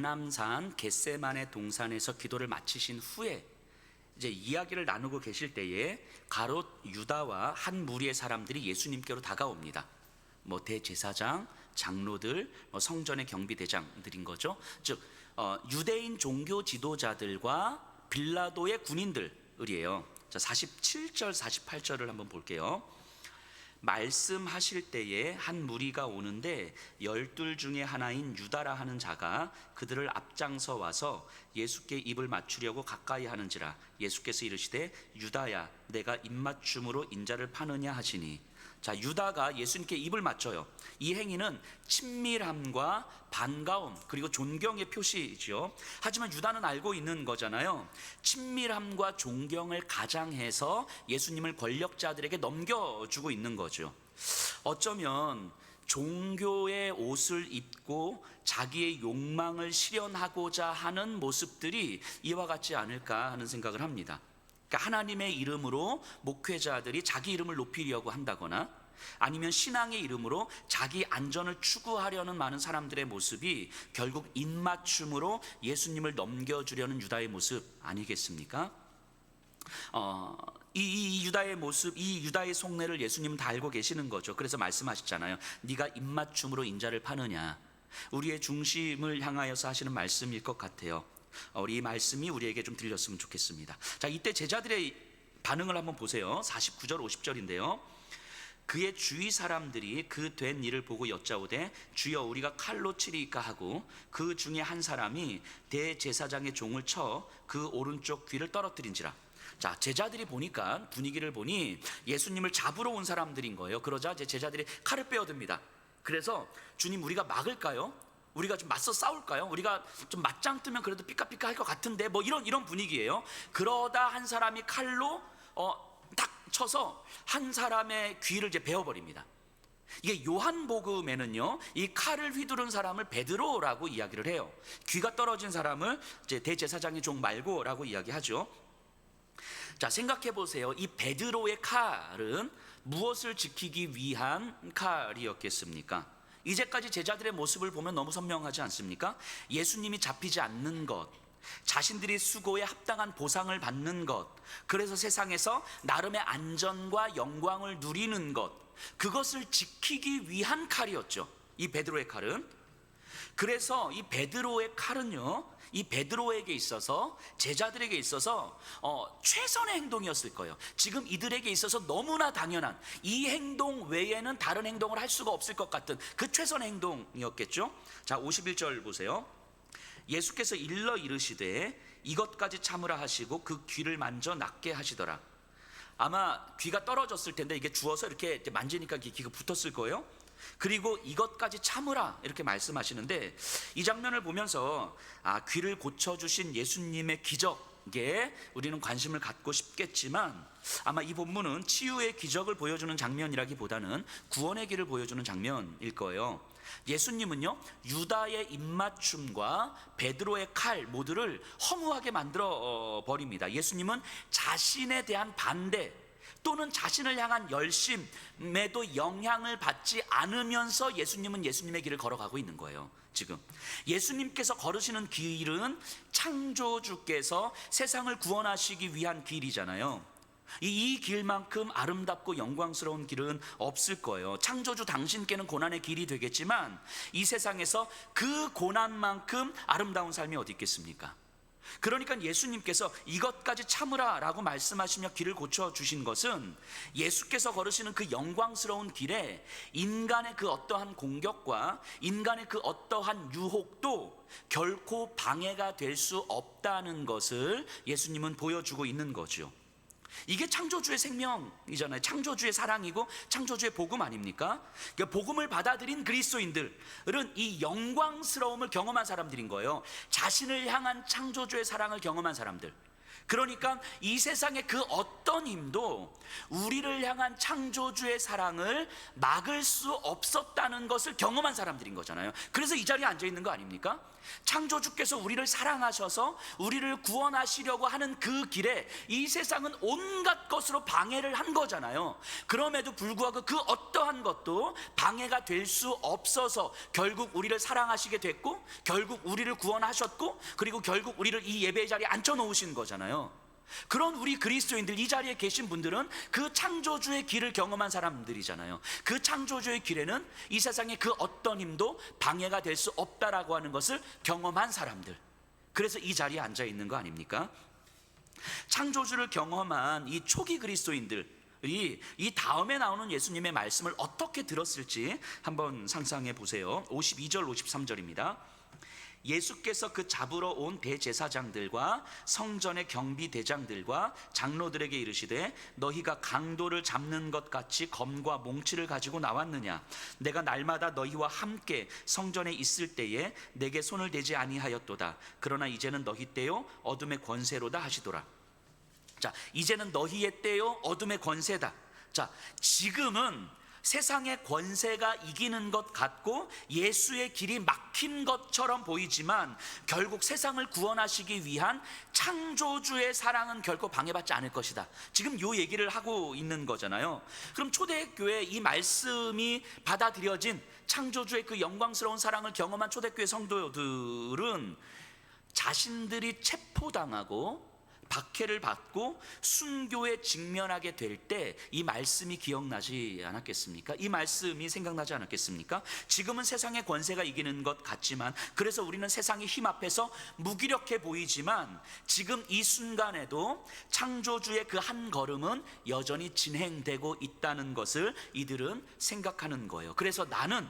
감람산 겟세마네 동산에서 기도를 마치신 후에 이제 이야기를 나누고 계실 때에 가롯 유다와 한 무리의 사람들이 예수님께로 다가옵니다. 대제사장, 장로들, 성전의 경비대장들인 거죠. 즉 유대인 종교 지도자들과 빌라도의 군인들이에요. 자, 47절 48절을 한번 볼게요. 말씀하실 때에 한 무리가 오는데 12 중에 하나인 유다라 하는 자가 그들을 앞장서 와서 예수께 입을 맞추려고 가까이 하는지라 예수께서 이르시되 유다야 내가 입맞춤으로 인자를 파느냐 하시니. 자, 유다가 예수님께 입을 맞춰요. 이 행위는 친밀함과 반가움 그리고 존경의 표시죠. 하지만 유다는 알고 있는 거잖아요. 친밀함과 존경을 가장해서 예수님을 권력자들에게 넘겨주고 있는 거죠. 어쩌면 종교의 옷을 입고 자기의 욕망을 실현하고자 하는 모습들이 이와 같지 않을까 하는 생각을 합니다. 그러니까 하나님의 이름으로 목회자들이 자기 이름을 높이려고 한다거나 아니면 신앙의 이름으로 자기 안전을 추구하려는 많은 사람들의 모습이 결국 입맞춤으로 예수님을 넘겨주려는 유다의 모습 아니겠습니까? 이 유다의 모습, 이 유다의 속내를 예수님은 다 알고 계시는 거죠. 그래서 말씀하셨잖아요. 네가 입맞춤으로 인자를 파느냐. 우리의 중심을 향하여서 하시는 말씀일 것 같아요. 우리 이 말씀이 우리에게 좀 들렸으면 좋겠습니다. 자, 이때 제자들의 반응을 한번 보세요. 49절 50절인데요 그의 주위 사람들이 그 된 일을 보고 여짜오되 주여 우리가 칼로 치리이까 하고 그 중에 한 사람이 대제사장의 종을 쳐 그 오른쪽 귀를 떨어뜨린지라. 자, 제자들이 보니까 분위기를 보니 예수님을 잡으러 온 사람들인 거예요. 그러자 이제 제자들이 칼을 빼어듭니다. 그래서 주님 우리가 막을까요? 우리가 좀 맞서 싸울까요? 우리가 좀 맞짱 뜨면 그래도 삐까삐까 할 것 같은데 이런 분위기예요. 그러다 한 사람이 칼로 딱 쳐서 한 사람의 귀를 이제 베어버립니다. 이게 요한복음에는요 이 칼을 휘두른 사람을 베드로라고 이야기를 해요. 귀가 떨어진 사람을 이제 대제사장의 종 말고라고 이야기하죠. 자, 생각해 보세요. 이 베드로의 칼은 무엇을 지키기 위한 칼이었겠습니까? 이제까지 제자들의 모습을 보면 너무 선명하지 않습니까? 예수님이 잡히지 않는 것, 자신들이 수고에 합당한 보상을 받는 것, 그래서 세상에서 나름의 안전과 영광을 누리는 것, 그것을 지키기 위한 칼이었죠. 이 베드로의 칼은. 그래서 이 베드로의 칼은요 이 베드로에게 있어서, 제자들에게 있어서 최선의 행동이었을 거예요. 지금 이들에게 있어서 너무나 당연한, 이 행동 외에는 다른 행동을 할 수가 없을 것 같은 그 최선의 행동이었겠죠. 자, 51절 보세요. 예수께서 일러 이르시되 이것까지 참으라 하시고 그 귀를 만져 낫게 하시더라. 아마 귀가 떨어졌을 텐데 이게 주워서 이렇게 만지니까 귀가 붙었을 거예요. 그리고 이것까지 참으라 이렇게 말씀하시는데, 이 장면을 보면서 귀를 고쳐주신 예수님의 기적에 우리는 관심을 갖고 싶겠지만, 아마 이 본문은 치유의 기적을 보여주는 장면이라기보다는 구원의 길을 보여주는 장면일 거예요. 예수님은요 유다의 입맞춤과 베드로의 칼 모두를 허무하게 만들어 버립니다. 예수님은 자신에 대한 반대 또는 자신을 향한 열심에도 영향을 받지 않으면서 예수님은 예수님의 길을 걸어가고 있는 거예요. 지금 예수님께서 걸으시는 길은 창조주께서 세상을 구원하시기 위한 길이잖아요. 이 길만큼 아름답고 영광스러운 길은 없을 거예요. 창조주 당신께는 고난의 길이 되겠지만 이 세상에서 그 고난만큼 아름다운 삶이 어디 있겠습니까? 그러니까 예수님께서 이것까지 참으라 라고 말씀하시며 길을 고쳐주신 것은 예수께서 걸으시는 그 영광스러운 길에 인간의 그 어떠한 공격과 인간의 그 어떠한 유혹도 결코 방해가 될 수 없다는 것을 예수님은 보여주고 있는 거죠. 이게 창조주의 생명이잖아요. 창조주의 사랑이고 창조주의 복음 아닙니까? 그러니까 복음을 받아들인 그리스도인들은 이 영광스러움을 경험한 사람들인 거예요. 자신을 향한 창조주의 사랑을 경험한 사람들. 그러니까 이 세상의 그 어떤 힘도 우리를 향한 창조주의 사랑을 막을 수 없었다는 것을 경험한 사람들인 거잖아요. 그래서 이 자리에 앉아 있는 거 아닙니까? 창조주께서 우리를 사랑하셔서 우리를 구원하시려고 하는 그 길에 이 세상은 온갖 것으로 방해를 한 거잖아요. 그럼에도 불구하고 그 어떠한 것도 방해가 될 수 없어서 결국 우리를 사랑하시게 됐고, 결국 우리를 구원하셨고, 그리고 결국 우리를 이 예배의 자리에 앉혀놓으신 거잖아요. 그런 우리 그리스도인들, 이 자리에 계신 분들은 그 창조주의 길을 경험한 사람들이잖아요. 그 창조주의 길에는 이 세상의 그 어떤 힘도 방해가 될 수 없다라고 하는 것을 경험한 사람들, 그래서 이 자리에 앉아 있는 거 아닙니까? 창조주를 경험한 이 초기 그리스도인들이 이 다음에 나오는 예수님의 말씀을 어떻게 들었을지 한번 상상해 보세요. 52절 53절입니다 예수께서 그 잡으러 온 대제사장들과 성전의 경비대장들과 장로들에게 이르시되 너희가 강도를 잡는 것 같이 검과 몽치를 가지고 나왔느냐? 내가 날마다 너희와 함께 성전에 있을 때에 내게 손을 대지 아니하였도다. 그러나 이제는 너희 때요 어둠의 권세로다 하시더라. 자, 이제는 너희의 때요 어둠의 권세다. 자, 지금은 세상의 권세가 이기는 것 같고 예수의 길이 막힌 것처럼 보이지만 결국 세상을 구원하시기 위한 창조주의 사랑은 결코 방해받지 않을 것이다. 지금 이 얘기를 하고 있는 거잖아요. 그럼 초대교회 이 말씀이 받아들여진 창조주의 그 영광스러운 사랑을 경험한 초대교회 성도들은 자신들이 체포당하고 박해를 받고 순교에 직면하게 될 때 이 말씀이 기억나지 않았겠습니까? 이 말씀이 생각나지 않았겠습니까? 지금은 세상의 권세가 이기는 것 같지만, 그래서 우리는 세상의 힘 앞에서 무기력해 보이지만 지금 이 순간에도 창조주의 그 한 걸음은 여전히 진행되고 있다는 것을 이들은 생각하는 거예요. 그래서 나는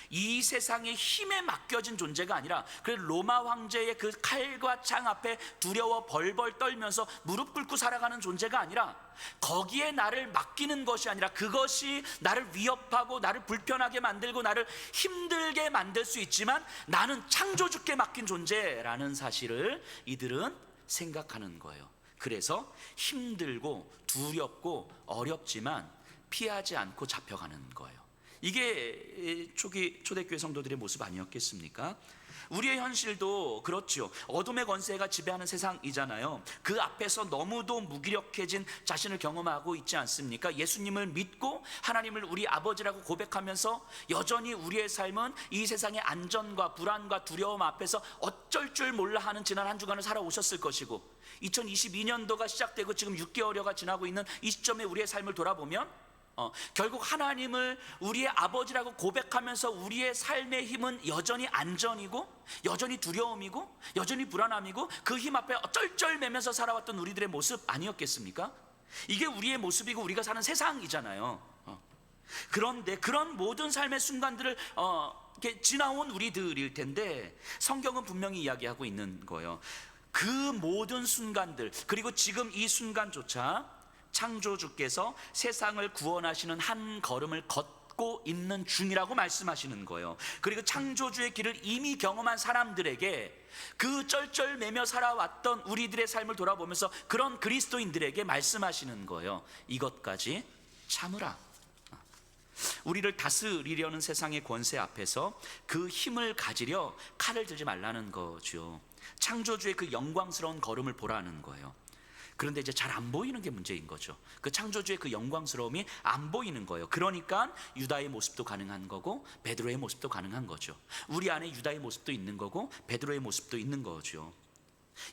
이 세상의 힘에 맡겨진 존재가 아니라, 그 로마 황제의 그 칼과 창 앞에 두려워 벌벌 떨면서 무릎 꿇고 살아가는 존재가 아니라, 거기에 나를 맡기는 것이 아니라 그것이 나를 위협하고 나를 불편하게 만들고 나를 힘들게 만들 수 있지만 나는 창조주께 맡긴 존재라는 사실을 이들은 생각하는 거예요. 그래서 힘들고 두렵고 어렵지만 피하지 않고 잡혀가는 거예요. 이게 초대교회 성도들의 모습 아니었겠습니까? 우리의 현실도 그렇죠. 어둠의 권세가 지배하는 세상이잖아요. 그 앞에서 너무도 무기력해진 자신을 경험하고 있지 않습니까? 예수님을 믿고 하나님을 우리 아버지라고 고백하면서 여전히 우리의 삶은 이 세상의 안전과 불안과 두려움 앞에서 어쩔 줄 몰라 하는 지난 한 주간을 살아오셨을 것이고, 2022년도가 시작되고 지금 6개월여가 지나고 있는 이 시점에 우리의 삶을 돌아보면 결국 하나님을 우리의 아버지라고 고백하면서 우리의 삶의 힘은 여전히 안전이고, 여전히 두려움이고, 여전히 불안함이고, 그 힘 앞에 쩔쩔매면서 살아왔던 우리들의 모습 아니었겠습니까? 이게 우리의 모습이고 우리가 사는 세상이잖아요. 그런데 그런 모든 삶의 순간들을 이렇게 지나온 우리들일 텐데, 성경은 분명히 이야기하고 있는 거예요. 그 모든 순간들, 그리고 지금 이 순간조차 창조주께서 세상을 구원하시는 한 걸음을 걷고 있는 중이라고 말씀하시는 거예요. 그리고 창조주의 길을 이미 경험한 사람들에게, 그 쩔쩔매며 살아왔던 우리들의 삶을 돌아보면서 그런 그리스도인들에게 말씀하시는 거예요. 이것까지 참으라. 우리를 다스리려는 세상의 권세 앞에서 그 힘을 가지려 칼을 들지 말라는 거죠. 창조주의 그 영광스러운 걸음을 보라는 거예요. 그런데 이제 잘 안 보이는 게 문제인 거죠. 그 창조주의 그 영광스러움이 안 보이는 거예요. 그러니까 유다의 모습도 가능한 거고 베드로의 모습도 가능한 거죠. 우리 안에 유다의 모습도 있는 거고 베드로의 모습도 있는 거죠.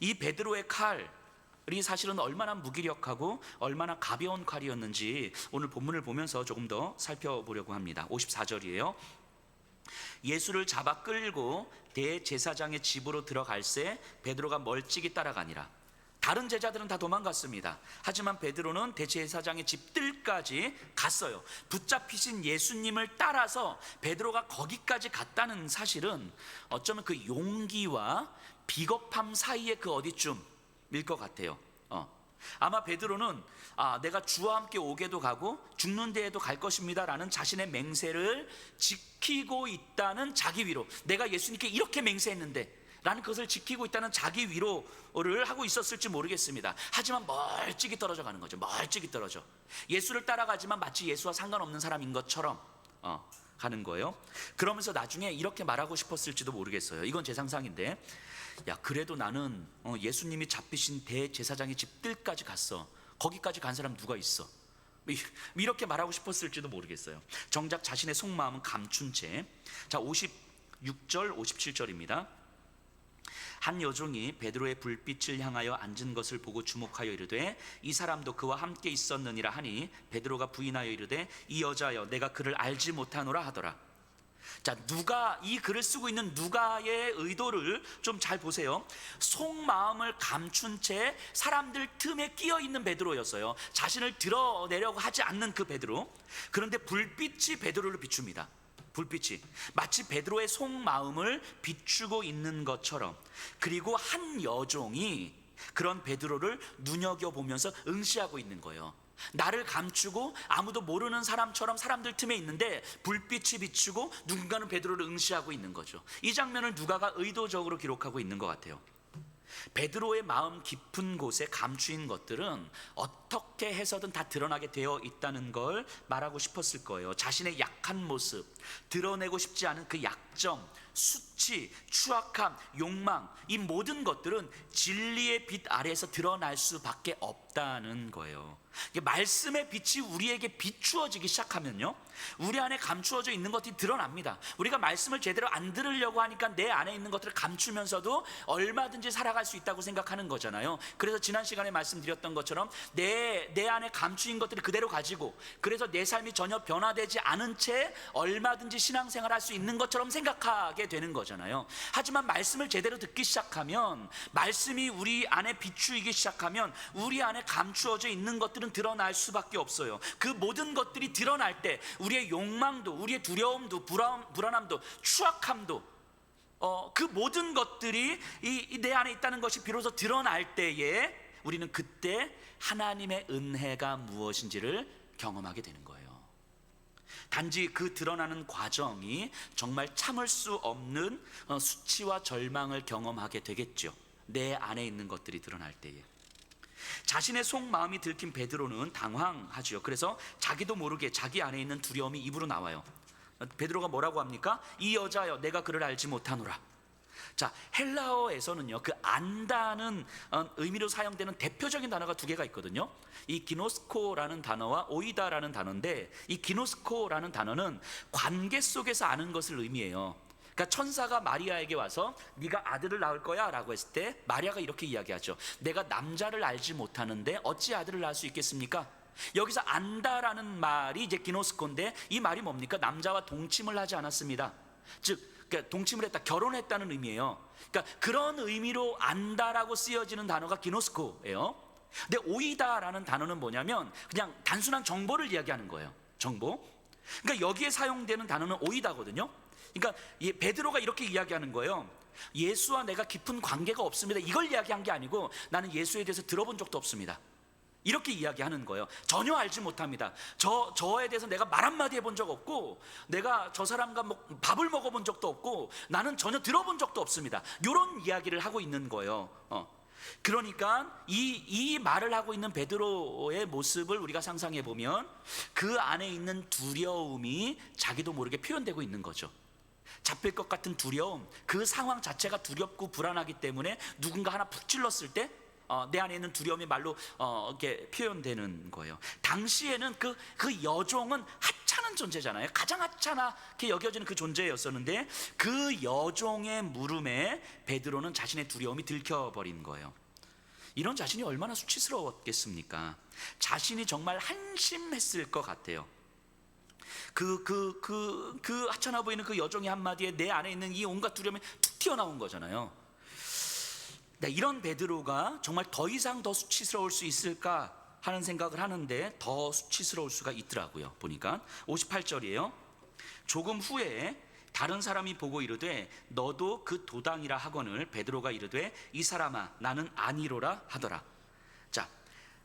이 베드로의 칼이 사실은 얼마나 무기력하고 얼마나 가벼운 칼이었는지 오늘 본문을 보면서 조금 더 살펴보려고 합니다. 54절이에요. 예수를 잡아 끌고 대제사장의 집으로 들어갈새 베드로가 멀찍이 따라가니라. 다른 제자들은 다 도망갔습니다. 하지만 베드로는 대제사장의 집들까지 갔어요. 붙잡히신 예수님을 따라서 베드로가 거기까지 갔다는 사실은 어쩌면 그 용기와 비겁함 사이의 그 어디쯤일 것 같아요. 아마 베드로는 내가 주와 함께 오게도 가고 죽는 데에도 갈 것입니다 라는 자신의 맹세를 지키고 있다는 자기 위로, 내가 예수님께 이렇게 맹세했는데 라는 것을 지키고 있다는 자기 위로를 하고 있었을지 모르겠습니다. 하지만 멀찍이 떨어져 가는 거죠. 멀찍이 떨어져. 예수를 따라가지만 마치 예수와 상관없는 사람인 것처럼 하는 거예요. 그러면서 나중에 이렇게 말하고 싶었을지도 모르겠어요. 이건 제 상상인데, 야, 그래도 나는 예수님이 잡히신 대제사장의 집들까지 갔어. 거기까지 간 사람 누가 있어? 이렇게 말하고 싶었을지도 모르겠어요. 정작 자신의 속마음은 감춘 채. 자, 56절 57절입니다. 한 여종이 베드로의 불빛을 향하여 앉은 것을 보고 주목하여 이르되 이 사람도 그와 함께 있었느니라 하니 베드로가 부인하여 이르되 이 여자여 내가 그를 알지 못하노라 하더라. 자, 누가, 이 글을 쓰고 있는 누가의 의도를 좀 잘 보세요. 속마음을 감춘 채 사람들 틈에 끼어 있는 베드로였어요. 자신을 드러내려고 하지 않는 그 베드로. 그런데 불빛이 베드로를 비춥니다. 불빛이 마치 베드로의 속마음을 비추고 있는 것처럼, 그리고 한 여종이 그런 베드로를 눈여겨보면서 응시하고 있는 거예요. 나를 감추고 아무도 모르는 사람처럼 사람들 틈에 있는데 불빛이 비추고 누군가는 베드로를 응시하고 있는 거죠. 이 장면을 누가가 의도적으로 기록하고 있는 것 같아요. 베드로의 마음 깊은 곳에 감추인 것들은 어떻게 해서든 다 드러나게 되어 있다는 걸 말하고 싶었을 거예요. 자신의 약한 모습, 드러내고 싶지 않은 그 약점, 수치, 추악함, 욕망, 이 모든 것들은 진리의 빛 아래에서 드러날 수밖에 없다는 거예요. 말씀의 빛이 우리에게 비추어지기 시작하면요, 우리 안에 감추어져 있는 것들이 드러납니다. 우리가 말씀을 제대로 안 들으려고 하니까 내 안에 있는 것들을 감추면서도 얼마든지 살아갈 수 있다고 생각하는 거잖아요. 그래서 지난 시간에 말씀드렸던 것처럼 내 안에 감추인 것들을 그대로 가지고, 그래서 내 삶이 전혀 변화되지 않은 채 얼마든지 신앙생활 할 수 있는 것처럼 생각하게 되는 거잖아요. 하지만 말씀을 제대로 듣기 시작하면, 말씀이 우리 안에 비추이기 시작하면 우리 안에 감추어져 있는 것들은 드러날 수밖에 없어요. 그 모든 것들이 드러날 때 우리의 욕망도, 우리의 두려움도, 불안함도, 추악함도, 그 모든 것들이 내 안에 있다는 것이 비로소 드러날 때에 우리는 그때 하나님의 은혜가 무엇인지를 경험하게 되는 거예요. 단지 그 드러나는 과정이 정말 참을 수 없는 수치와 절망을 경험하게 되겠죠. 내 안에 있는 것들이 드러날 때에. 자신의 속마음이 들킨 베드로는 당황하죠. 그래서 자기도 모르게 자기 안에 있는 두려움이 입으로 나와요. 베드로가 뭐라고 합니까? 이 여자여 내가 그를 알지 못하노라. 자, 헬라어에서는요, 그 안다는 의미로 사용되는 대표적인 단어가 두 개가 있거든요. 이 기노스코라는 단어와 오이다라는 단어인데, 이 기노스코라는 단어는 관계 속에서 아는 것을 의미해요. 그러니까 천사가 마리아에게 와서 네가 아들을 낳을 거야 라고 했을 때 마리아가 이렇게 이야기하죠. 내가 남자를 알지 못하는데 어찌 아들을 낳을 수 있겠습니까? 여기서 안다라는 말이 이제 기노스코인데, 이 말이 뭡니까? 남자와 동침을 하지 않았습니다. 즉 그러니까 동침을 했다, 결혼했다는 의미예요. 그러니까 그런 의미로 안다라고 쓰여지는 단어가 기노스코예요. 근데 오이다라는 단어는 뭐냐면 그냥 단순한 정보를 이야기하는 거예요. 정보. 그러니까 여기에 사용되는 단어는 오이다거든요. 그러니까 베드로가 이렇게 이야기하는 거예요. 예수와 내가 깊은 관계가 없습니다. 이걸 이야기한 게 아니고 나는 예수에 대해서 들어본 적도 없습니다. 이렇게 이야기하는 거예요. 전혀 알지 못합니다. 저에 대해서 내가 말 한마디 해본 적 없고, 내가 저 사람과 밥을 먹어본 적도 없고, 나는 전혀 들어본 적도 없습니다. 이런 이야기를 하고 있는 거예요. 그러니까 이 말을 하고 있는 베드로의 모습을 우리가 상상해 보면 그 안에 있는 두려움이 자기도 모르게 표현되고 있는 거죠. 잡힐 것 같은 두려움, 그 상황 자체가 두렵고 불안하기 때문에 누군가 하나 푹 찔렀을 때 내 안에 있는 두려움이 말로 이렇게 표현되는 거예요. 당시에는 그 여종은 하찮은 존재잖아요. 가장 하찮게 여겨지는 그 존재였었는데, 그 여종의 물음에 베드로는 자신의 두려움이 들켜버린 거예요. 이런 자신이 얼마나 수치스러웠겠습니까? 자신이 정말 한심했을 것 같아요. 그 하찮아 보이는 그 여종의 한마디에 내 안에 있는 이 온갖 두려움이 툭 튀어나온 거잖아요. 이런 베드로가 정말 더 이상 더 수치스러울 수 있을까 하는 생각을 하는데 더 수치스러울 수가 있더라고요. 보니까 58절이에요. 조금 후에 다른 사람이 보고 이르되 너도 그 도당이라 하거늘 베드로가 이르되 이 사람아 나는 아니로라 하더라. 자,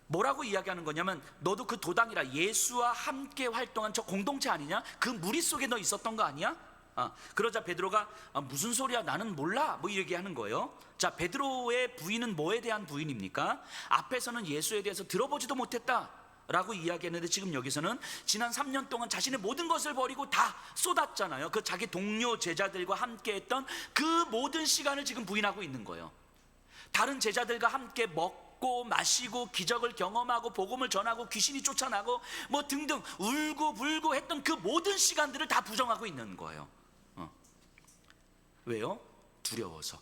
뭐라고 이야기하는 거냐면 너도 그 도당이라, 예수와 함께 활동한 저 공동체 아니냐? 그 무리 속에 너 있었던 거 아니야? 그러자 베드로가 무슨 소리야, 나는 몰라, 뭐 얘기하는 거예요. 자, 베드로의 부인은 뭐에 대한 부인입니까? 앞에서는 예수에 대해서 들어보지도 못했다, 라고 이야기했는데, 지금 여기서는 지난 3년 동안 자신의 모든 것을 버리고 다 쏟았잖아요. 그 자기 동료 제자들과 함께 했던 그 모든 시간을 지금 부인하고 있는 거예요. 다른 제자들과 함께 먹고 마시고 기적을 경험하고 복음을 전하고 귀신이 쫓아나고 뭐 등등 울고 불고 했던 그 모든 시간들을 다 부정하고 있는 거예요. 왜요? 두려워서.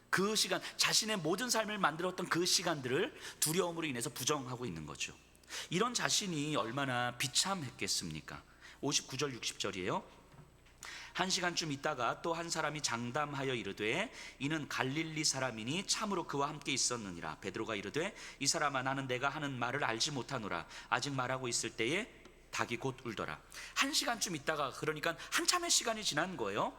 그 시간, 자신의 모든 삶을 만들었던 그 시간들을 두려움으로 인해서 부정하고 있는 거죠. 이런 자신이 얼마나 비참했겠습니까? 59절 60절이에요. 한 시간쯤 있다가 또 한 사람이 장담하여 이르되 이는 갈릴리 사람이니 참으로 그와 함께 있었느니라. 베드로가 이르되 이 사람아, 나는 내가 하는 말을 알지 못하노라. 아직 말하고 있을 때에 닭이 곧 울더라. 한 시간쯤 있다가, 그러니까 한참의 시간이 지난 거예요.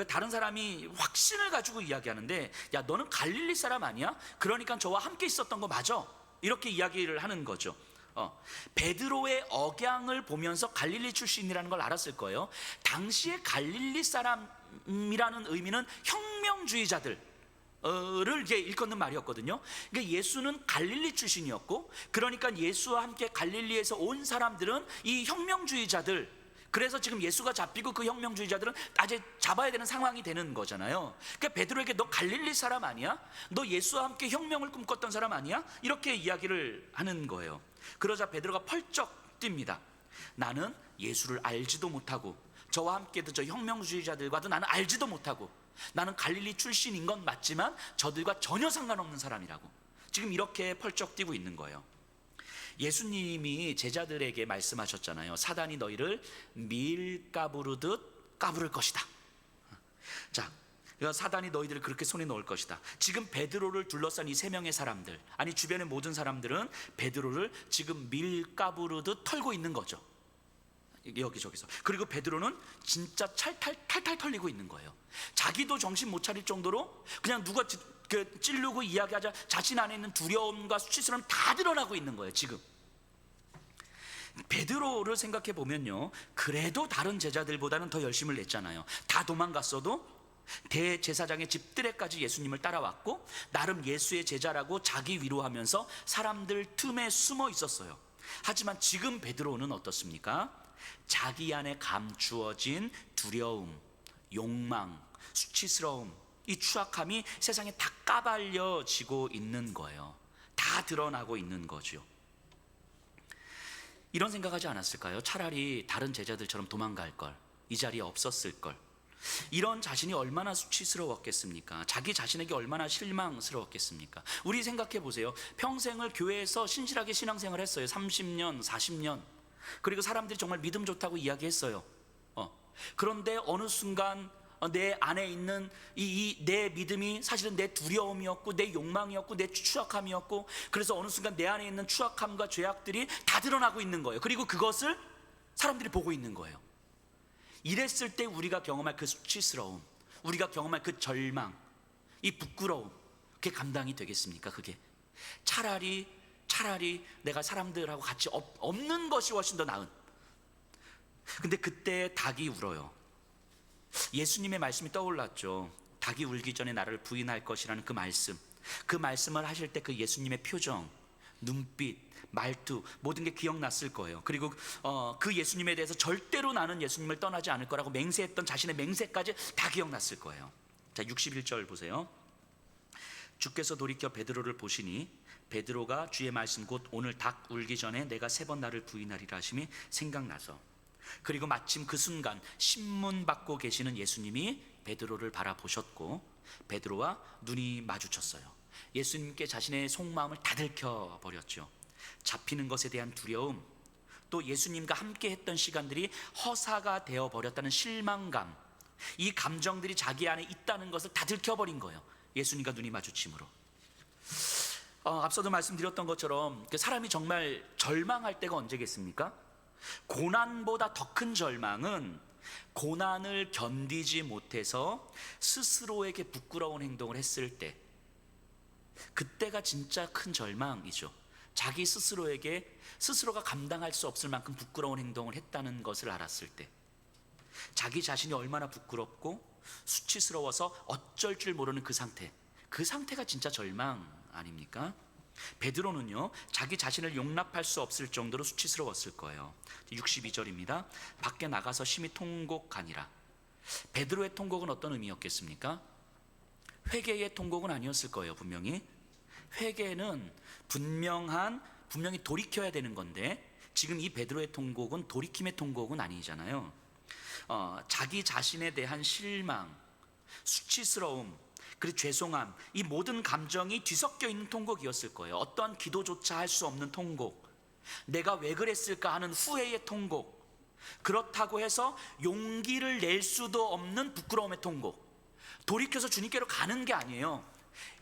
다른 사람이 확신을 가지고 이야기하는데, 야, 너는 갈릴리 사람 아니야? 그러니까 저와 함께 있었던 거 맞아? 이렇게 이야기를 하는 거죠. 베드로의 억양을 보면서 갈릴리 출신이라는 걸 알았을 거예요. 당시에 갈릴리 사람이라는 의미는 혁명주의자들을 일컫는 말이었거든요. 그러니까 예수는 갈릴리 출신이었고, 그러니까 예수와 함께 갈릴리에서 온 사람들은 이 혁명주의자들, 그래서 지금 예수가 잡히고 그 혁명주의자들은 아직 잡아야 되는 상황이 되는 거잖아요. 그러니까 베드로에게 너 갈릴리 사람 아니야? 너 예수와 함께 혁명을 꿈꿨던 사람 아니야? 이렇게 이야기를 하는 거예요. 그러자 베드로가 펄쩍 뜁니다. 나는 예수를 알지도 못하고 저와 함께도 저 혁명주의자들과도 나는 알지도 못하고, 나는 갈릴리 출신인 건 맞지만 저들과 전혀 상관없는 사람이라고 지금 이렇게 펄쩍 뛰고 있는 거예요. 예수님이 제자들에게 말씀하셨잖아요. 사단이 너희를 밀가부르듯 까부를 것이다. 자, 사단이 너희들을 그렇게 손에 넣을 것이다. 지금 베드로를 둘러싼 이 세 명의 사람들, 아니 주변의 모든 사람들은 베드로를 지금 밀가부르듯 털고 있는 거죠. 여기저기서. 그리고 베드로는 진짜 탈탈 털리고 있는 거예요. 자기도 정신 못 차릴 정도로 그냥 누가 찌르고 이야기하자 자신 안에 있는 두려움과 수치스러움 다 드러나고 있는 거예요. 지금 베드로를 생각해 보면요, 그래도 다른 제자들보다는 더 열심을 냈잖아요. 다 도망갔어도 대제사장의 집들에까지 예수님을 따라왔고, 나름 예수의 제자라고 자기 위로하면서 사람들 틈에 숨어 있었어요. 하지만 지금 베드로는 어떻습니까? 자기 안에 감추어진 두려움, 욕망, 수치스러움, 이 추악함이 세상에 다 까발려지고 있는 거예요. 다 드러나고 있는 거죠. 이런 생각하지 않았을까요? 차라리 다른 제자들처럼 도망갈 걸, 이 자리에 없었을 걸. 이런 자신이 얼마나 수치스러웠겠습니까? 자기 자신에게 얼마나 실망스러웠겠습니까? 우리 생각해 보세요. 평생을 교회에서 신실하게 신앙생활을 했어요. 30년, 40년. 그리고 사람들이 정말 믿음 좋다고 이야기했어요. 그런데 어느 순간 내 안에 있는 내 믿음이 사실은 내 두려움이었고, 내 욕망이었고, 내 추악함이었고, 그래서 어느 순간 내 안에 있는 추악함과 죄악들이 다 드러나고 있는 거예요. 그리고 그것을 사람들이 보고 있는 거예요. 이랬을 때 우리가 경험할 그 수치스러움, 우리가 경험할 그 절망, 이 부끄러움, 그게 감당이 되겠습니까? 그게 차라리 내가 사람들하고 같이 없는 것이 훨씬 더 나은. 근데 그때 닭이 울어요. 예수님의 말씀이 떠올랐죠. 닭이 울기 전에 나를 부인할 것이라는 그 말씀. 그 말씀을 하실 때 그 예수님의 표정, 눈빛, 말투, 모든 게 기억났을 거예요. 그리고 그 예수님에 대해서 절대로 나는 예수님을 떠나지 않을 거라고 맹세했던 자신의 맹세까지 다 기억났을 거예요. 자, 61절 보세요. 주께서 돌이켜 베드로를 보시니 베드로가 주의 말씀 곧 오늘 닭 울기 전에 내가 3번 나를 부인하리라 하심이 생각나서, 그리고 마침 그 순간 신문 받고 계시는 예수님이 베드로를 바라보셨고 베드로와 눈이 마주쳤어요. 예수님께 자신의 속마음을 다 들켜버렸죠. 잡히는 것에 대한 두려움, 또 예수님과 함께 했던 시간들이 허사가 되어버렸다는 실망감, 이 감정들이 자기 안에 있다는 것을 다 들켜버린 거예요. 예수님과 눈이 마주침으로. 앞서도 말씀드렸던 것처럼 사람이 정말 절망할 때가 언제겠습니까? 고난보다 더 큰 절망은 고난을 견디지 못해서 스스로에게 부끄러운 행동을 했을 때, 그때가 진짜 큰 절망이죠. 자기 스스로가 감당할 수 없을 만큼 부끄러운 행동을 했다는 것을 알았을 때, 자기 자신이 얼마나 부끄럽고 수치스러워서 어쩔 줄 모르는 그 상태가 진짜 절망 아닙니까? 베드로는요, 자기 자신을 용납할 수 없을 정도로 수치스러웠을 거예요. 62절입니다. 밖에 나가서 심히 통곡하니라. 베드로의 통곡은 어떤 의미였겠습니까? 회개의 통곡은 아니었을 거예요. 분명히 회개는 분명히 돌이켜야 되는 건데, 지금 이 베드로의 통곡은 돌이킴의 통곡은 아니잖아요. 자기 자신에 대한 실망, 수치스러움, 그리고 죄송함, 이 모든 감정이 뒤섞여 있는 통곡이었을 거예요. 어떠한 기도조차 할 수 없는 통곡, 내가 왜 그랬을까 하는 후회의 통곡, 그렇다고 해서 용기를 낼 수도 없는 부끄러움의 통곡. 돌이켜서 주님께로 가는 게 아니에요.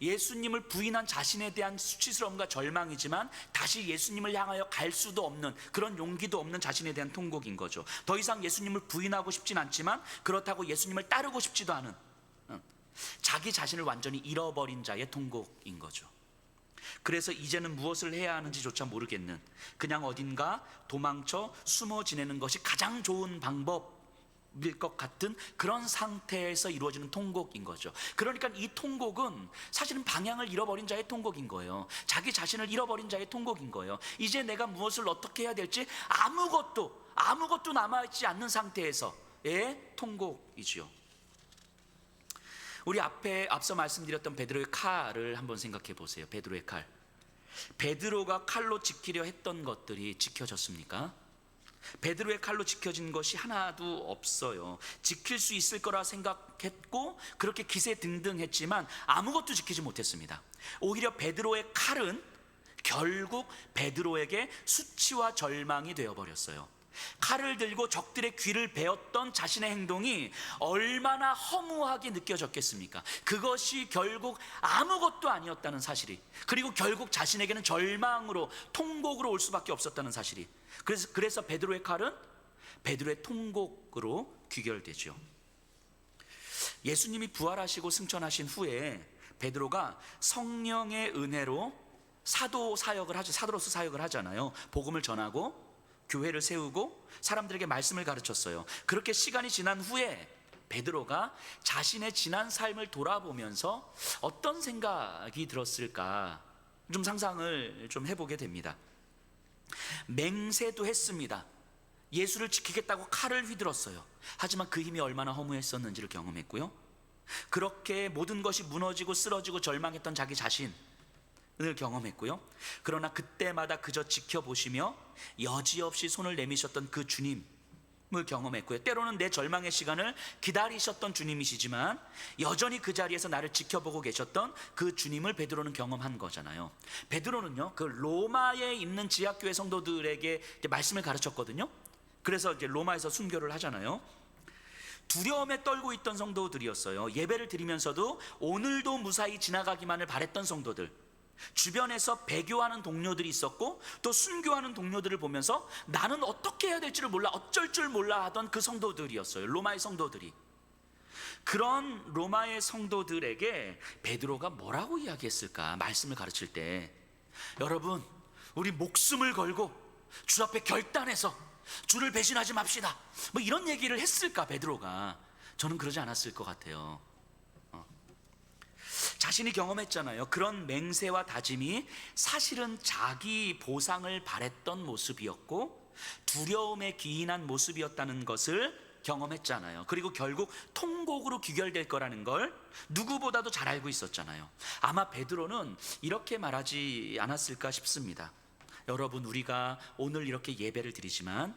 예수님을 부인한 자신에 대한 수치스러움과 절망이지만 다시 예수님을 향하여 갈 수도 없는, 그런 용기도 없는 자신에 대한 통곡인 거죠. 더 이상 예수님을 부인하고 싶진 않지만 그렇다고 예수님을 따르고 싶지도 않은, 자기 자신을 완전히 잃어버린 자의 통곡인 거죠. 그래서 이제는 무엇을 해야 하는지조차 모르겠는, 그냥 어딘가 도망쳐 숨어 지내는 것이 가장 좋은 방법일 것 같은 그런 상태에서 이루어지는 통곡인 거죠. 그러니까 이 통곡은 사실은 방향을 잃어버린 자의 통곡인 거예요. 자기 자신을 잃어버린 자의 통곡인 거예요. 이제 내가 무엇을 어떻게 해야 될지 아무것도 남아있지 않는 상태에서의 통곡이지요. 우리 앞서 말씀드렸던 베드로의 칼을 한번 생각해 보세요. 베드로의 칼. 베드로가 칼로 지키려 했던 것들이 지켜졌습니까? 베드로의 칼로 지켜진 것이 하나도 없어요. 지킬 수 있을 거라 생각했고 그렇게 기세등등했지만 아무것도 지키지 못했습니다. 오히려 베드로의 칼은 결국 베드로에게 수치와 절망이 되어버렸어요. 칼을 들고 적들의 귀를 베었던 자신의 행동이 얼마나 허무하게 느껴졌겠습니까? 그것이 결국 아무것도 아니었다는 사실이, 그리고 결국 자신에게는 절망으로, 통곡으로 올 수밖에 없었다는 사실이, 그래서 베드로의 칼은 베드로의 통곡으로 귀결되죠. 예수님이 부활하시고 승천하신 후에 베드로가 성령의 은혜로 사도로서 사역을 하잖아요. 복음을 전하고 교회를 세우고 사람들에게 말씀을 가르쳤어요. 그렇게 시간이 지난 후에 베드로가 자신의 지난 삶을 돌아보면서 어떤 생각이 들었을까 좀 상상을 좀 해보게 됩니다. 맹세도 했습니다. 예수를 지키겠다고 칼을 휘둘렀어요. 하지만 그 힘이 얼마나 허무했었는지를 경험했고요. 그렇게 모든 것이 무너지고 쓰러지고 절망했던 자기 자신을 경험했고요. 그러나 그때마다 그저 지켜보시며 여지없이 손을 내미셨던 그 주님을 경험했고요. 때로는 내 절망의 시간을 기다리셨던 주님이시지만 여전히 그 자리에서 나를 지켜보고 계셨던 그 주님을 베드로는 경험한 거잖아요. 베드로는요, 그 로마에 있는 지하교회 성도들에게 말씀을 가르쳤거든요. 그래서 이제 로마에서 순교를 하잖아요. 두려움에 떨고 있던 성도들이었어요. 예배를 드리면서도 오늘도 무사히 지나가기만을 바랬던 성도들, 주변에서 배교하는 동료들이 있었고 또 순교하는 동료들을 보면서 나는 어떻게 해야 될지를 몰라, 어쩔 줄 몰라 하던 그 성도들이었어요. 로마의 성도들이. 그런 로마의 성도들에게 베드로가 뭐라고 이야기했을까? 말씀을 가르칠 때, 여러분, 우리 목숨을 걸고 주 앞에 결단해서 주를 배신하지 맙시다, 뭐 이런 얘기를 했을까 베드로가? 저는 그러지 않았을 것 같아요. 자신이 경험했잖아요. 그런 맹세와 다짐이 사실은 자기 보상을 바랬던 모습이었고 두려움에 기인한 모습이었다는 것을 경험했잖아요. 그리고 결국 통곡으로 귀결될 거라는 걸 누구보다도 잘 알고 있었잖아요. 아마 베드로는 이렇게 말하지 않았을까 싶습니다. 여러분, 우리가 오늘 이렇게 예배를 드리지만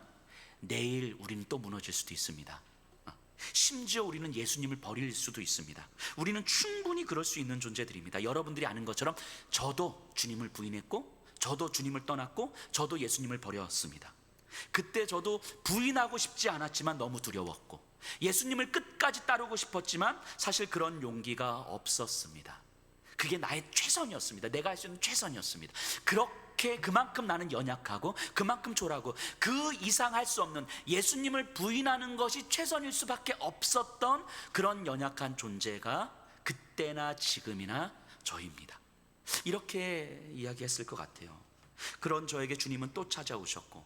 내일 우리는 또 무너질 수도 있습니다. 심지어 우리는 예수님을 버릴 수도 있습니다. 우리는 충분히 그럴 수 있는 존재들입니다. 여러분들이 아는 것처럼 저도 주님을 부인했고 저도 주님을 떠났고 저도 예수님을 버렸습니다. 그때 저도 부인하고 싶지 않았지만 너무 두려웠고 예수님을 끝까지 따르고 싶었지만 사실 그런 용기가 없었습니다. 그게 나의 최선이었습니다. 내가 할 수 있는 최선이었습니다. 그만큼 나는 연약하고 그만큼 초라하고 그 이상 할 수 없는, 예수님을 부인하는 것이 최선일 수밖에 없었던 그런 연약한 존재가 그때나 지금이나 저입니다. 이렇게 이야기했을 것 같아요. 그런 저에게 주님은 또 찾아오셨고,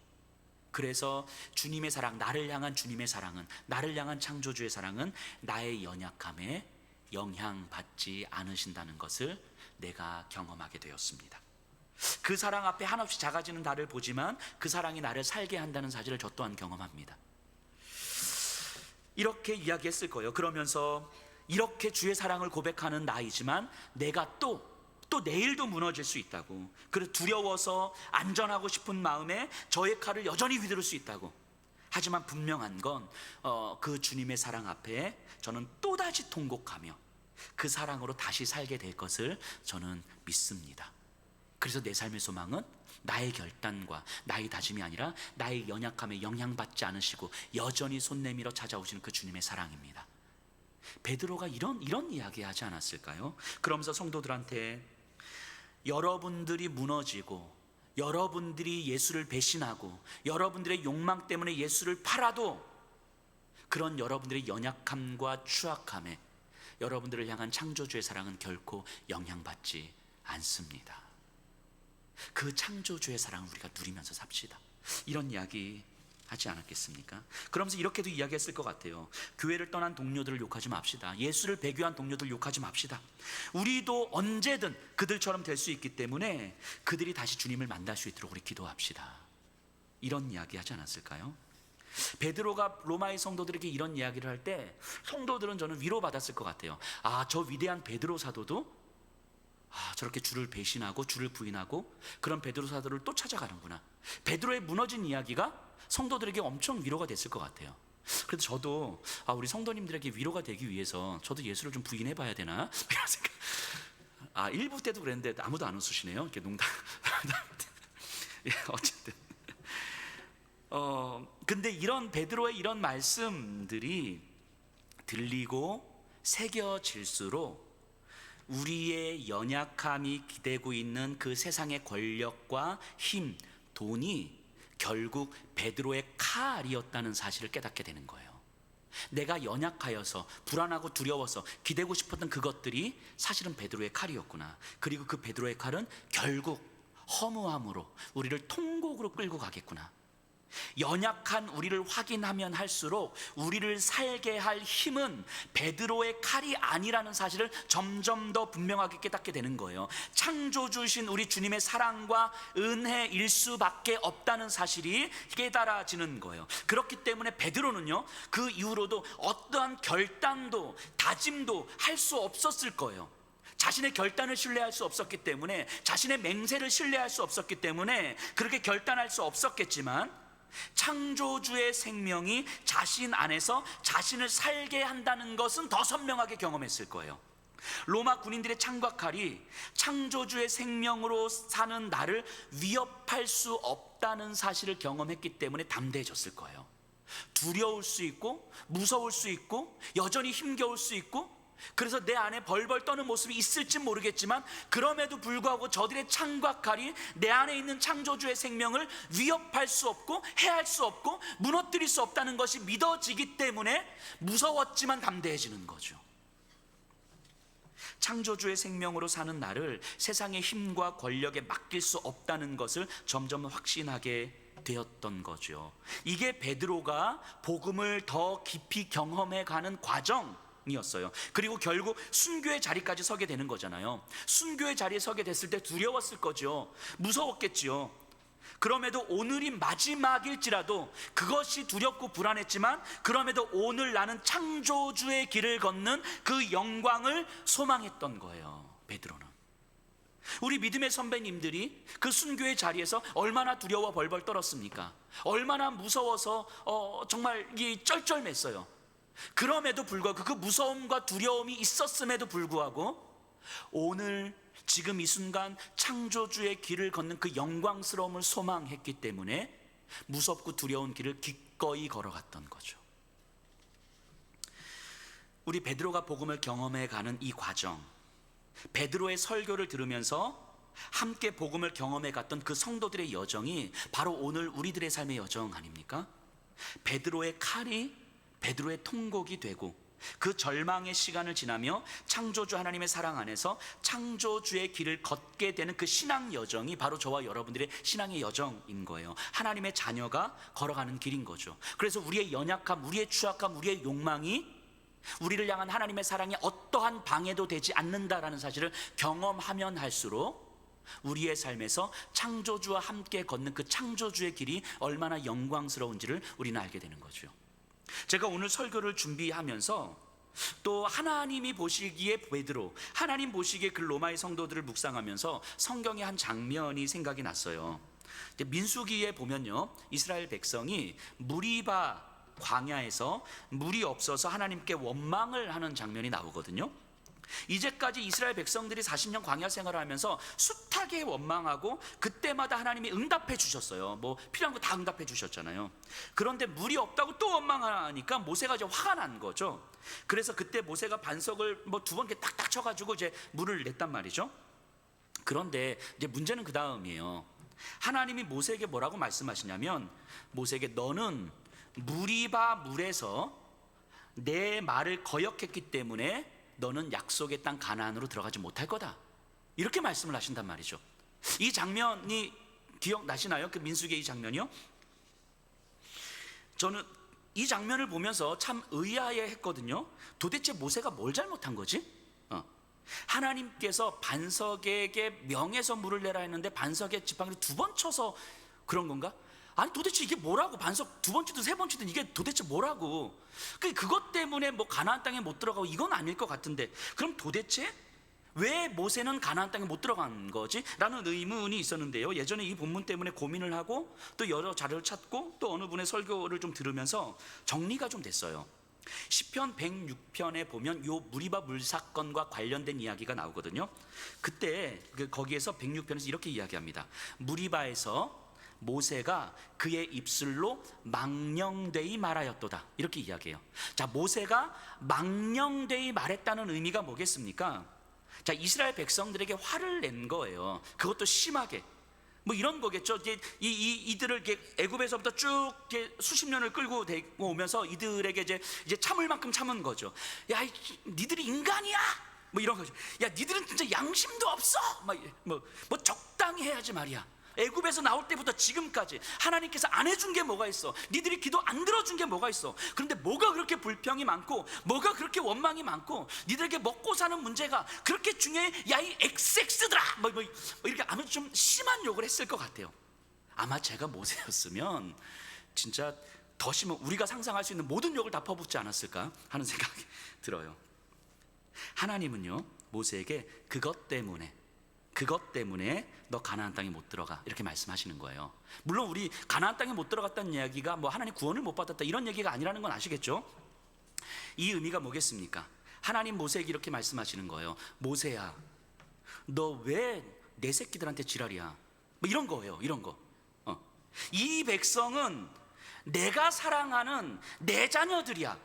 그래서 주님의 사랑, 나를 향한 주님의 사랑은, 나를 향한 창조주의 사랑은 나의 연약함에 영향받지 않으신다는 것을 내가 경험하게 되었습니다. 그 사랑 앞에 한없이 작아지는 나를 보지만 그 사랑이 나를 살게 한다는 사실을 저 또한 경험합니다. 이렇게 이야기했을 거예요. 그러면서 이렇게 주의 사랑을 고백하는 나이지만 내가 또 내일도 무너질 수 있다고, 그래서 두려워서 안전하고 싶은 마음에 저의 칼을 여전히 휘두를 수 있다고. 하지만 분명한 건 그 주님의 사랑 앞에 저는 또다시 통곡하며 그 사랑으로 다시 살게 될 것을 저는 믿습니다. 그래서 내 삶의 소망은 나의 결단과 나의 다짐이 아니라 나의 연약함에 영향받지 않으시고 여전히 손 내밀어 찾아오시는 그 주님의 사랑입니다. 베드로가 이런 이야기 하지 않았을까요? 그러면서 성도들한테 여러분들이 무너지고 여러분들이 예수를 배신하고 여러분들의 욕망 때문에 예수를 팔아도 그런 여러분들의 연약함과 추악함에 여러분들을 향한 창조주의 사랑은 결코 영향받지 않습니다. 그 창조주의 사랑을 우리가 누리면서 삽시다. 이런 이야기 하지 않았겠습니까? 그러면서 이렇게도 이야기했을 것 같아요. 교회를 떠난 동료들을 욕하지 맙시다. 예수를 배교한 동료들 욕하지 맙시다. 우리도 언제든 그들처럼 될 수 있기 때문에 그들이 다시 주님을 만날 수 있도록 우리 기도합시다. 이런 이야기 하지 않았을까요? 베드로가 로마의 성도들에게 이런 이야기를 할 때 성도들은 저는 위로받았을 것 같아요. 저 위대한 베드로 사도도 저렇게 주를 배신하고 주를 부인하고 그런 베드로 사도를 또 찾아가는구나. 베드로의 무너진 이야기가 성도들에게 엄청 위로가 됐을 것 같아요. 그래서 저도 우리 성도님들에게 위로가 되기 위해서 저도 예수를 좀 부인해 봐야 되나 이런 생각. 1부 때도 그랬는데 아무도 안 웃으시네요. 이렇게 농담. 예, 어쨌든 근데 이런 베드로의 이런 말씀들이 들리고 새겨질수록 우리의 연약함이 기대고 있는 그 세상의 권력과 힘, 돈이 결국 베드로의 칼이었다는 사실을 깨닫게 되는 거예요. 내가 연약하여서 불안하고 두려워서 기대고 싶었던 그것들이 사실은 베드로의 칼이었구나. 그리고 그 베드로의 칼은 결국 허무함으로 우리를 통곡으로 끌고 가겠구나. 연약한 우리를 확인하면 할수록 우리를 살게 할 힘은 베드로의 칼이 아니라는 사실을 점점 더 분명하게 깨닫게 되는 거예요. 창조주신 우리 주님의 사랑과 은혜일 수밖에 없다는 사실이 깨달아지는 거예요. 그렇기 때문에 베드로는요, 그 이후로도 어떠한 결단도 다짐도 할 수 없었을 거예요. 자신의 결단을 신뢰할 수 없었기 때문에, 자신의 맹세를 신뢰할 수 없었기 때문에 그렇게 결단할 수 없었겠지만, 창조주의 생명이 자신 안에서 자신을 살게 한다는 것은 더 선명하게 경험했을 거예요. 로마 군인들의 창과 칼이 창조주의 생명으로 사는 나를 위협할 수 없다는 사실을 경험했기 때문에 담대해졌을 거예요. 두려울 수 있고 무서울 수 있고 여전히 힘겨울 수 있고, 그래서 내 안에 벌벌 떠는 모습이 있을지 모르겠지만 그럼에도 불구하고 저들의 창과 칼이 내 안에 있는 창조주의 생명을 위협할 수 없고 해할 수 없고 무너뜨릴 수 없다는 것이 믿어지기 때문에 무서웠지만 담대해지는 거죠. 창조주의 생명으로 사는 나를 세상의 힘과 권력에 맡길 수 없다는 것을 점점 확신하게 되었던 거죠. 이게 베드로가 복음을 더 깊이 경험해 가는 과정이었어요. 그리고 결국 순교의 자리까지 서게 되는 거잖아요. 순교의 자리에 서게 됐을 때 두려웠을 거죠. 무서웠겠지요. 그럼에도 오늘이 마지막일지라도 그것이 두렵고 불안했지만, 그럼에도 오늘 나는 창조주의 길을 걷는 그 영광을 소망했던 거예요. 베드로는. 우리 믿음의 선배님들이 그 순교의 자리에서 얼마나 두려워 벌벌 떨었습니까? 얼마나 무서워서 정말 쩔쩔맸어요. 그럼에도 불구하고, 그 무서움과 두려움이 있었음에도 불구하고 오늘 지금 이 순간 창조주의 길을 걷는 그 영광스러움을 소망했기 때문에 무섭고 두려운 길을 기꺼이 걸어갔던 거죠. 우리 베드로가 복음을 경험해 가는 이 과정, 베드로의 설교를 들으면서 함께 복음을 경험해 갔던 그 성도들의 여정이 바로 오늘 우리들의 삶의 여정 아닙니까? 베드로의 칼이 베드로의 통곡이 되고, 그 절망의 시간을 지나며 창조주 하나님의 사랑 안에서 창조주의 길을 걷게 되는 그 신앙 여정이 바로 저와 여러분들의 신앙의 여정인 거예요. 하나님의 자녀가 걸어가는 길인 거죠. 그래서 우리의 연약함, 우리의 추악함, 우리의 욕망이 우리를 향한 하나님의 사랑에 어떠한 방해도 되지 않는다라는 사실을 경험하면 할수록 우리의 삶에서 창조주와 함께 걷는 그 창조주의 길이 얼마나 영광스러운지를 우리는 알게 되는 거죠. 제가 오늘 설교를 준비하면서 또 하나님이 보시기에 베드로, 하나님 보시기에 그 로마의 성도들을 묵상하면서 성경의 한 장면이 생각이 났어요. 민수기에 보면요, 이스라엘 백성이 무리바 광야에서 물이 없어서 하나님께 원망을 하는 장면이 나오거든요. 이제까지 이스라엘 백성들이 40년 광야 생활을 하면서 숱하게 원망하고 그때마다 하나님이 응답해 주셨어요. 뭐 필요한 거 다 응답해 주셨잖아요. 그런데 물이 없다고 또 원망하니까 모세가 이제 화가 난 거죠. 그래서 그때 모세가 반석을 뭐 2번 이렇게 딱딱 쳐가지고 이제 물을 냈단 말이죠. 그런데 이제 문제는 그 다음이에요. 하나님이 모세에게 뭐라고 말씀하시냐면, 모세에게 너는 무리바 물에서 내 말을 거역했기 때문에 너는 약속의 땅 가나안으로 들어가지 못할 거다, 이렇게 말씀을 하신단 말이죠. 이 장면이 기억나시나요? 그 민수기의 이 장면이요. 저는 이 장면을 보면서 참 의아해했거든요. 도대체 모세가 뭘 잘못한 거지? 하나님께서 반석에게 명해서 물을 내라 했는데 반석에 지팡이를 2번 쳐서 그런 건가? 아니 도대체 이게 뭐라고? 반석 2번 치든 3번 치든 이게 도대체 뭐라고? 그것 때문에 뭐 가나안 땅에 못 들어가고 이건 아닐 것 같은데, 그럼 도대체 왜 모세는 가나안 땅에 못 들어간 거지? 라는 의문이 있었는데요. 예전에 이 본문 때문에 고민을 하고 또 여러 자료를 찾고 또 어느 분의 설교를 좀 들으면서 정리가 좀 됐어요. 시편 106편에 보면 요 무리바 물 사건과 관련된 이야기가 나오거든요. 그때 거기에서 106편에서 이렇게 이야기합니다. 무리바에서 모세가 그의 입술로 망령되이 말하였도다, 이렇게 이야기해요. 자, 모세가 망령되이 말했다는 의미가 뭐겠습니까? 자, 이스라엘 백성들에게 화를 낸 거예요. 그것도 심하게. 뭐 이런 거겠죠. 이들을 애굽에서부터 쭉 수십 년을 끌고 오면서 이들에게 이제 참을 만큼 참은 거죠. 야, 니들이 인간이야? 뭐 이런 거죠. 야, 니들은 진짜 양심도 없어? 뭐 적당히 해야지 말이야. 애굽에서 나올 때부터 지금까지 하나님께서 안 해준 게 뭐가 있어? 니들이 기도 안 들어준 게 뭐가 있어? 그런데 뭐가 그렇게 불평이 많고 뭐가 그렇게 원망이 많고 니들에게 먹고 사는 문제가 그렇게 중요해? 야, 이 XX들아! 뭐 이렇게 아마 좀 심한 욕을 했을 것 같아요. 아마 제가 모세였으면 진짜 더 심한, 우리가 상상할 수 있는 모든 욕을 다 퍼붓지 않았을까 하는 생각이 들어요. 하나님은요, 모세에게 그것 때문에 너 가나안 땅에 못 들어가, 이렇게 말씀하시는 거예요. 물론 우리 가나안 땅에 못 들어갔다는 이야기가 뭐 하나님 구원을 못 받았다 이런 얘기가 아니라는 건 아시겠죠? 이 의미가 뭐겠습니까? 하나님 모세에게 이렇게 말씀하시는 거예요. 모세야, 너 왜 내 새끼들한테 지랄이야? 뭐 이런 거예요. 이런 거. 이 백성은 내가 사랑하는 내 자녀들이야.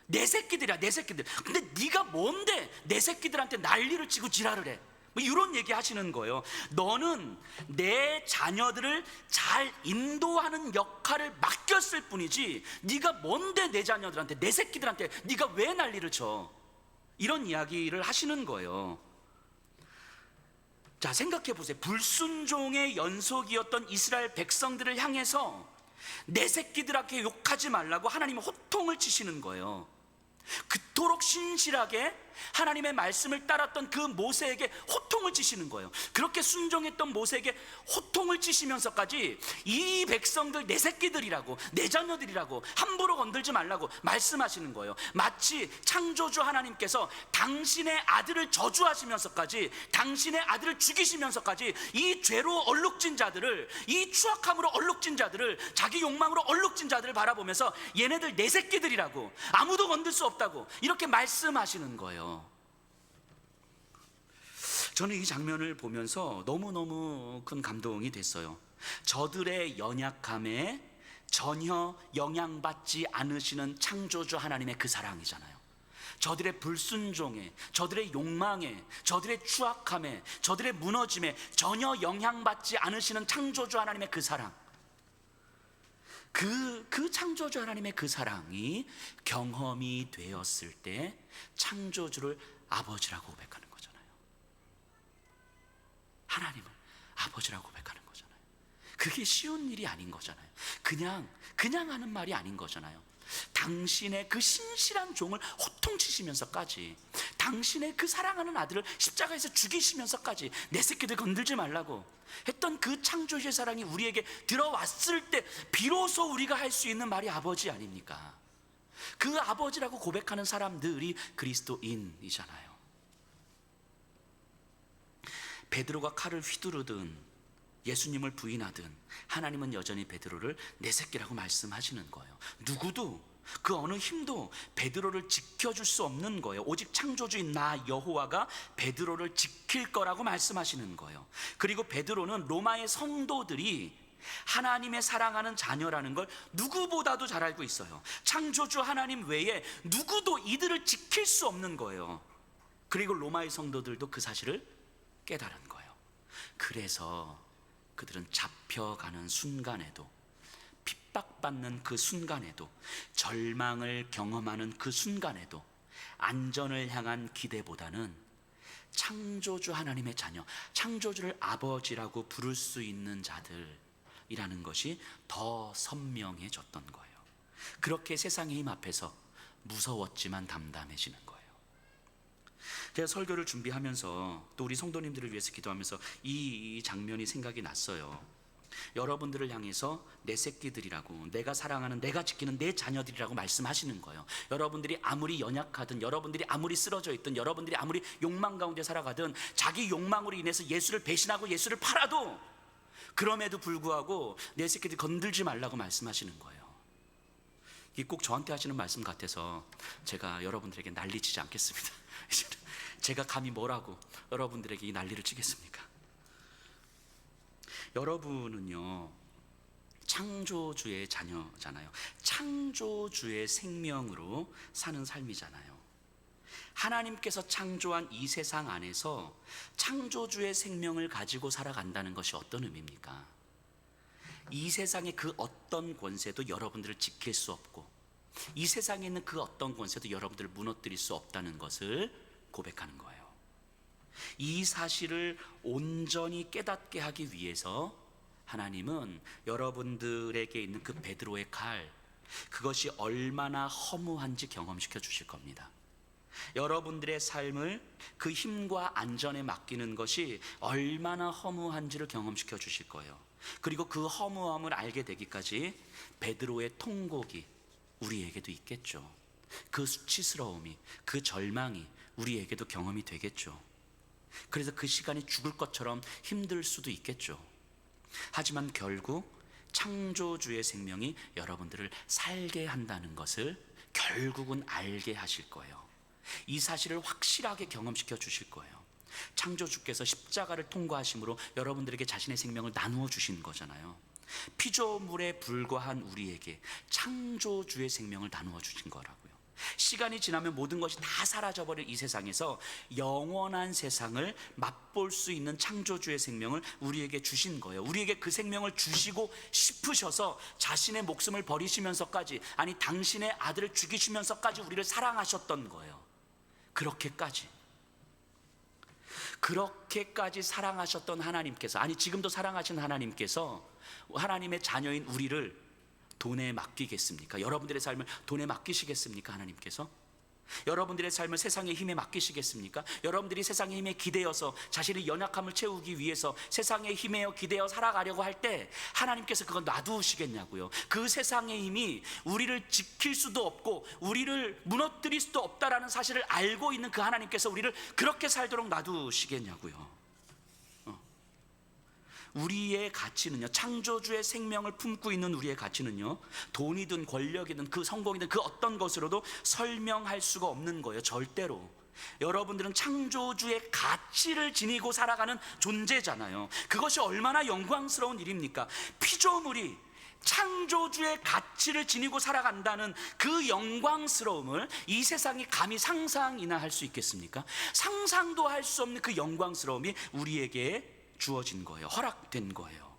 내 새끼들이야, 내 새끼들. 근데 네가 뭔데 내 새끼들한테 난리를 치고 지랄을 해? 뭐 이런 얘기 하시는 거예요. 너는 내 자녀들을 잘 인도하는 역할을 맡겼을 뿐이지 네가 뭔데 내 자녀들한테, 내 새끼들한테 네가 왜 난리를 쳐? 이런 이야기를 하시는 거예요. 자, 생각해 보세요. 불순종의 연속이었던 이스라엘 백성들을 향해서 내 새끼들한테 욕하지 말라고 하나님은 호통을 치시는 거예요. 그토록 신실하게 하나님의 말씀을 따랐던 그 모세에게 호통을 치시는 거예요. 그렇게 순종했던 모세에게 호통을 치시면서까지 이 백성들 내 새끼들이라고, 내 자녀들이라고 함부로 건들지 말라고 말씀하시는 거예요. 마치 창조주 하나님께서 당신의 아들을 저주하시면서까지, 당신의 아들을 죽이시면서까지 이 죄로 얼룩진 자들을, 이 추악함으로 얼룩진 자들을, 자기 욕망으로 얼룩진 자들을 바라보면서 얘네들 내 새끼들이라고, 아무도 건들 수 없다고 이렇게 말씀하시는 거예요. 저는 이 장면을 보면서 너무너무 큰 감동이 됐어요. 저들의 연약함에 전혀 영향받지 않으시는 창조주 하나님의 그 사랑이잖아요. 저들의 불순종에, 저들의 욕망에, 저들의 추악함에, 저들의 무너짐에 전혀 영향받지 않으시는 창조주 하나님의 그 사랑, 그 창조주 하나님의 그 사랑이 경험이 되었을 때 창조주를 아버지라고 고백하는 거잖아요. 하나님을 아버지라고 고백하는 거잖아요. 그게 쉬운 일이 아닌 거잖아요. 그냥 하는 말이 아닌 거잖아요. 당신의 그 신실한 종을 호통치시면서까지, 당신의 그 사랑하는 아들을 십자가에서 죽이시면서까지 내 새끼들 건들지 말라고 했던 그 창조주의 사랑이 우리에게 들어왔을 때 비로소 우리가 할 수 있는 말이 아버지 아닙니까? 그 아버지라고 고백하는 사람들이 그리스도인이잖아요. 베드로가 칼을 휘두르든 예수님을 부인하든 하나님은 여전히 베드로를 내 새끼라고 말씀하시는 거예요. 누구도 그 어느 힘도 베드로를 지켜줄 수 없는 거예요. 오직 창조주인 나 여호와가 베드로를 지킬 거라고 말씀하시는 거예요. 그리고 베드로는 로마의 성도들이 하나님의 사랑하는 자녀라는 걸 누구보다도 잘 알고 있어요. 창조주 하나님 외에 누구도 이들을 지킬 수 없는 거예요. 그리고 로마의 성도들도 그 사실을 깨달은 거예요. 그래서 그들은 잡혀가는 순간에도, 핍박받는 그 순간에도, 절망을 경험하는 그 순간에도 안전을 향한 기대보다는 창조주 하나님의 자녀, 창조주를 아버지라고 부를 수 있는 자들이라는 것이 더 선명해졌던 거예요. 그렇게 세상의 힘 앞에서 무서웠지만 담담해지는 거예요. 제가 설교를 준비하면서 또 우리 성도님들을 위해서 기도하면서 이 장면이 생각이 났어요. 여러분들을 향해서 내 새끼들이라고, 내가 사랑하는, 내가 지키는 내 자녀들이라고 말씀하시는 거예요. 여러분들이 아무리 연약하든, 여러분들이 아무리 쓰러져 있든, 여러분들이 아무리 욕망 가운데 살아가든, 자기 욕망으로 인해서 예수를 배신하고 예수를 팔아도 그럼에도 불구하고 내 새끼들 건들지 말라고 말씀하시는 거예요. 이게 꼭 저한테 하시는 말씀 같아서 제가 여러분들에게 난리치지 않겠습니다. 제가 감히 뭐라고 여러분들에게 이 난리를 치겠습니까? 여러분은요, 창조주의 자녀잖아요. 창조주의 생명으로 사는 삶이잖아요. 하나님께서 창조한 이 세상 안에서 창조주의 생명을 가지고 살아간다는 것이 어떤 의미입니까? 이 세상의 그 어떤 권세도 여러분들을 지킬 수 없고, 이 세상에 있는 그 어떤 권세도 여러분들을 무너뜨릴 수 없다는 것을 고백하는 거예요. 이 사실을 온전히 깨닫게 하기 위해서 하나님은 여러분들에게 있는 그 베드로의 칼, 그것이 얼마나 허무한지 경험시켜 주실 겁니다. 여러분들의 삶을 그 힘과 안전에 맡기는 것이 얼마나 허무한지를 경험시켜 주실 거예요. 그리고 그 허무함을 알게 되기까지 베드로의 통곡이 우리에게도 있겠죠. 그 수치스러움이, 그 절망이 우리에게도 경험이 되겠죠. 그래서 그 시간이 죽을 것처럼 힘들 수도 있겠죠. 하지만 결국 창조주의 생명이 여러분들을 살게 한다는 것을 결국은 알게 하실 거예요. 이 사실을 확실하게 경험시켜 주실 거예요. 창조주께서 십자가를 통과하심으로 여러분들에게 자신의 생명을 나누어 주신 거잖아요. 피조물에 불과한 우리에게 창조주의 생명을 나누어 주신 거라고요. 시간이 지나면 모든 것이 다 사라져버릴 이 세상에서 영원한 세상을 맛볼 수 있는 창조주의 생명을 우리에게 주신 거예요. 우리에게 그 생명을 주시고 싶으셔서 자신의 목숨을 버리시면서까지, 아니 당신의 아들을 죽이시면서까지 우리를 사랑하셨던 거예요. 그렇게까지 사랑하셨던 하나님께서, 아니 지금도 사랑하신 하나님께서 하나님의 자녀인 우리를 돈에 맡기겠습니까? 여러분들의 삶을 돈에 맡기시겠습니까? 하나님께서 여러분들의 삶을 세상의 힘에 맡기시겠습니까? 여러분들이 세상의 힘에 기대어서 자신의 연약함을 채우기 위해서 세상의 힘에 기대어 살아가려고 할 때 하나님께서 그건 놔두시겠냐고요. 그 세상의 힘이 우리를 지킬 수도 없고 우리를 무너뜨릴 수도 없다라는 사실을 알고 있는 그 하나님께서 우리를 그렇게 살도록 놔두시겠냐고요. 우리의 가치는요, 창조주의 생명을 품고 있는 우리의 가치는요, 돈이든 권력이든 그 성공이든 그 어떤 것으로도 설명할 수가 없는 거예요. 절대로. 여러분들은 창조주의 가치를 지니고 살아가는 존재잖아요. 그것이 얼마나 영광스러운 일입니까? 피조물이 창조주의 가치를 지니고 살아간다는 그 영광스러움을 이 세상이 감히 상상이나 할 수 있겠습니까? 상상도 할 수 없는 그 영광스러움이 우리에게 주어진 거예요. 허락된 거예요.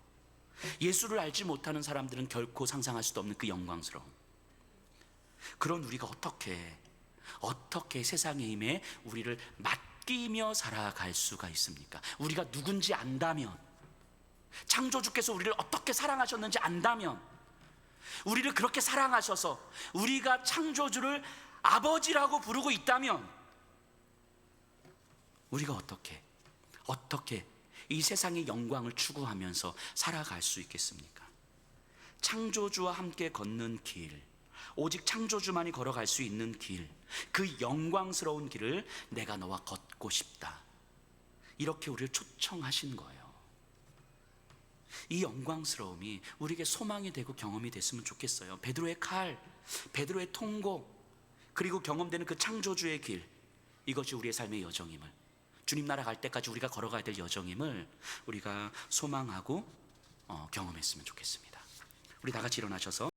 예수를 알지 못하는 사람들은 결코 상상할 수도 없는 그 영광스러움. 그런 우리가 어떻게 세상의 힘에 우리를 맡기며 살아갈 수가 있습니까? 우리가 누군지 안다면, 창조주께서 우리를 어떻게 사랑하셨는지 안다면, 우리를 그렇게 사랑하셔서 우리가 창조주를 아버지라고 부르고 있다면 우리가 어떻게 이 세상의 영광을 추구하면서 살아갈 수 있겠습니까? 창조주와 함께 걷는 길, 오직 창조주만이 걸어갈 수 있는 길, 그 영광스러운 길을 내가 너와 걷고 싶다, 이렇게 우리를 초청하신 거예요. 이 영광스러움이 우리에게 소망이 되고 경험이 됐으면 좋겠어요. 베드로의 칼, 베드로의 통곡, 그리고 경험되는 그 창조주의 길, 이것이 우리의 삶의 여정임을, 주님 나라 갈 때까지 우리가 걸어가야 될 여정임을 우리가 소망하고 경험했으면 좋겠습니다. 우리 다 같이 일어나셔서